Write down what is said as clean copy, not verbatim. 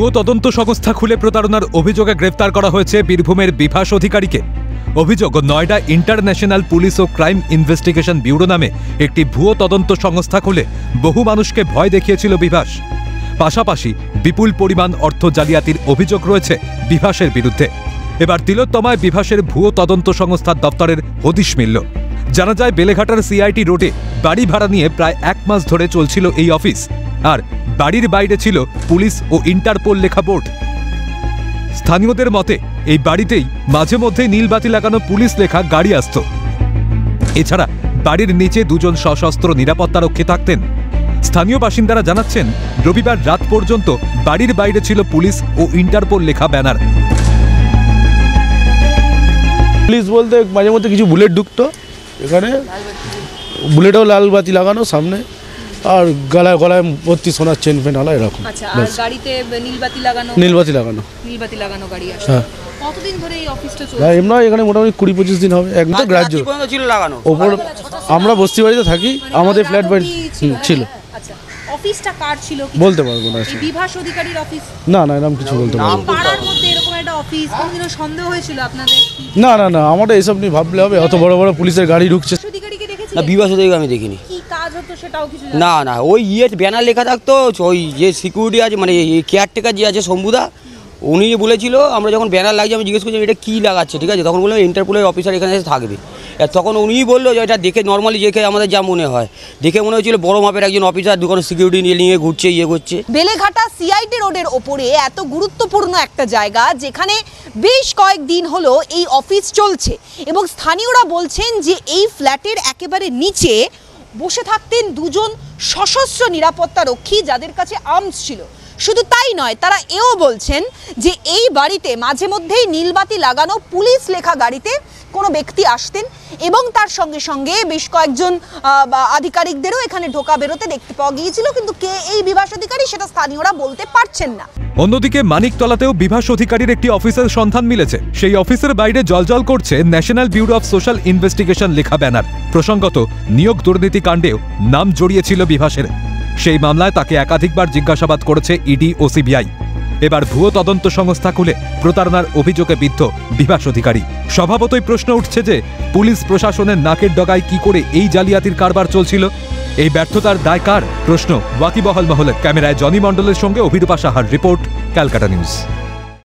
ভুয়ো তদন্ত সংস্থা খুলে প্রতারণার অভিযোগে গ্রেফতার করা হয়েছে বীরভূমের বিভাস অধিকারীকে। অভিযোগ, নয়ডা ইন্টারন্যাশনাল পুলিশ ও ক্রাইম ইনভেস্টিগেশন ব্যুরো নামে একটি ভুয়ো তদন্ত সংস্থা খুলে বহু মানুষকে ভয় দেখিয়েছিল বিভাস। পাশাপাশি বিপুল পরিমাণ অর্থ জালিয়াতির অভিযোগ রয়েছে বিভাসের বিরুদ্ধে। এবার তিলোত্তমায় বিভাসের ভুয়ো তদন্ত সংস্থার দপ্তরের হদিশ মিলল। জানা যায়, বেলেঘাটার সিআইটি রোডে বাড়ি ভাড়া নিয়ে প্রায় 1 মাস ধরে চলছিল এই অফিস। আর বাড়ির বাইরে ছিল পুলিশ ও ইন্টারপোল লেখা বোর্ড। স্থানীয়দের মতে এই বাড়িতেই মাঝে মধ্যে নীলবাতি লাগানো পুলিশ লেখা গাড়ি আসত। এছাড়া বাড়ির নিচে 2 জন সশস্ত্র নিরাপত্তারক্ষী থাকতেন। স্থানীয় বাসিন্দারা জানাচ্ছেন, রবিবার রাত পর্যন্ত বাড়ির বাইরে ছিল পুলিশ ও ইন্টারপোল লেখা ব্যানার। পুলিশ বলতে মাঝে মধ্যে কিছু বুলেট ঢুকতো, এখানে বুলেটও লাল বাতি লাগানো সামনে, আর গলায় গলায় ভর্তি সোনার চেন ফেন আলা এরকম। আচ্ছা, আর গাড়িতে নীলবাতি লাগানো গাড়ি আছে। হ্যাঁ। কতদিন ধরে এই অফিসটা চলছে? এমনি এখানে মোটামুটি 20-25 দিন হবে। একদম গ্রাহ্য ছিল লাগানো। ওপর আমরা বস্তি বাড়িতে থাকি, আমাদের ফ্ল্যাট বাড়ি ছিল। আচ্ছা, অফিসটা কার ছিল বলতে পারবো না। এই বিভাস অধিকারীর অফিস? না না, এরকম কিছু বলতে পারবো না। পাড়ার মধ্যে এরকম একটা অফিস, কোনদিনও সন্দেহ হয়েছিল আপনাদের? না না না, আমাদের এসব নিয়ে ভাবলে হবে? অত বড় বড় পুলিশের গাড়ি ঢুকছে। অধিকারীকে দেখেছি না, বিভাস অধিকারী আমি দেখিনি। কি কাজ হতো সেটাও কিছু? না না, ওই ব্যানার লেখা থাকতো, ওই যে সিকিউরিটি আছে, মানে কেয়ারটেকার যে আছে শম্ভুদা, উনি বলেছিল, আমরা যখন ব্যানার লাগছে আমি জিজ্ঞেস করছি এটা কী লাগাচ্ছে, ঠিক আছে, তখন বললাম ইন্টারপোলের অফিসার এখানে এসে থাকবে। তখন উনিই বললো যে এটা দেখে নর্মালি দেখে আমাদের যা মনে হয়, দেখে মনে হচ্ছিল বড় মাপের একজন অফিসার দোকানে সিকিউরিটি নিয়ে ঘুরছে, করছে। বেলেঘাটা সিআইটি রোডের ওপরে এত গুরুত্বপূর্ণ একটা জায়গা, যেখানে বেশ কয়েকদিন হলো এই অফিস চলছে, এবং স্থানীয়রা বলছেন যে এই ফ্ল্যাটের একেবারে নিচে বসে থাকতেন 2 জন সশস্ত্র নিরাপত্তা রক্ষী, যাদের কাছে আর্মস ছিল। শুধু তাই নয়, তারা এও বলছেন যে এই বাড়িতে মাঝে মধ্যেই নীলবাতি লাগানো পুলিশ লেখা গাড়িতে কোনো ব্যক্তি আসতেন, এবং তার সঙ্গে সঙ্গে বেশ কয়েকজন আধিকারিকদেরও এখানে ঢোকা বেরোতে দেখতে পাওয়া গিয়েছিল। কিন্তু কে এই বিভাস অধিকারী সেটা স্থানীয়রা বলতে পারছেন না। অন্যদিকে মানিকতলাতেও বিভাস অধিকারীর একটি অফিসের সন্ধান মিলেছে। সেই অফিসের বাইরে জলজল করছে national bureau of social investigation লেখা ব্যানার। প্রসঙ্গত, নিয়োগ দুর্নীতি কাণ্ডেও নাম জড়িয়েছিল বিভাসের। সেই মামলায় তাকে একাধিকবার জিজ্ঞাসাবাদ করেছে ইডি ও সিবিআই। এবার ভুয়ো তদন্ত সংস্থা খুলে প্রতারণার অভিযোগে বিদ্ধ বিভাস অধিকারী। স্বভাবতই প্রশ্ন উঠছে যে পুলিশ প্রশাসনের নাকের ডগায় কি করে এই জালিয়াতির কারবার চলছিল? এই ব্যর্থতার দায় কার? প্রশ্ন ওয়াকিবহাল মহলে। ক্যামেরায় জনি মণ্ডলের সঙ্গে অভিরূপা সাহার রিপোর্ট, ক্যালকাটা নিউজ।